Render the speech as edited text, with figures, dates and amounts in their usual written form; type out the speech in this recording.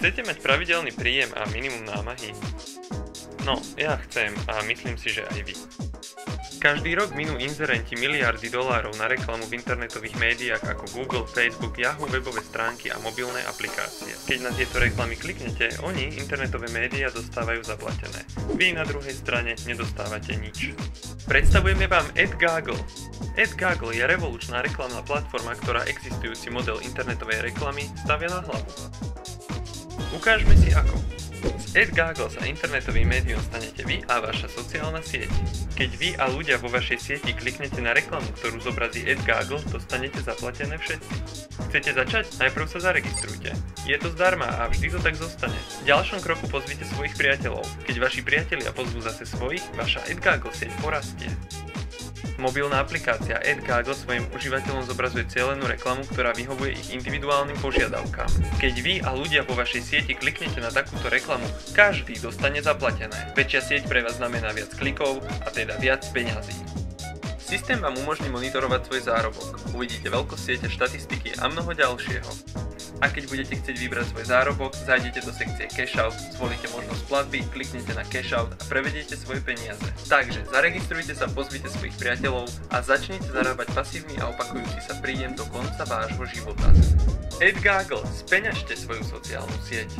Chcete mať pravidelný príjem a minimum námahy? No, ja chcem a myslím si, že aj vy. Každý rok minú inzerenti miliardy dolárov na reklamu v internetových médiách ako Google, Facebook, Yahoo, webové stránky a mobilné aplikácie. Keď na tieto reklamy kliknete, oni, internetové médiá, dostávajú zaplatené. Vy na druhej strane nedostávate nič. Predstavujeme vám AdGaggle. AdGaggle je revolučná reklamná platforma, ktorá existujúci model internetovej reklamy stavia na hlavu. Ukážme si ako. Z AdGaggle sa internetovým médium stanete vy a vaša sociálna sieť. Keď vy a ľudia vo vašej sieti kliknete na reklamu, ktorú zobrazí AdGaggle, dostanete zaplatené všetci. Chcete začať? Najprv sa zaregistrujte. Je to zdarma a vždy to tak zostane. V ďalšom kroku pozvite svojich priateľov. Keď vaši priatelia pozvú zase svojich, vaša AdGaggle sieť porastie. Mobilná aplikácia AdGaggle svojim užívateľom zobrazuje cielenú reklamu, ktorá vyhovuje ich individuálnym požiadavkám. Keď vy a ľudia vo vašej sieti kliknete na takúto reklamu, každý dostane zaplatené. Väčšia sieť pre vás znamená viac klikov a teda viac peňazí. Systém vám umožní monitorovať svoj zárobok. Uvidíte veľkosť siete, štatistiky a mnoho ďalšieho. A keď budete chcieť vybrať svoj zárobok, zájdete do sekcie Cash Out, zvolíte možnosť platby, kliknite na Cash Out a prevediete svoje peniaze. Takže zaregistrujte sa, pozvite svojich priateľov a začnite zarábať pasívny a opakujúci sa príjem do konca vášho života. AdGaggle, speňažte svoju sociálnu sieť.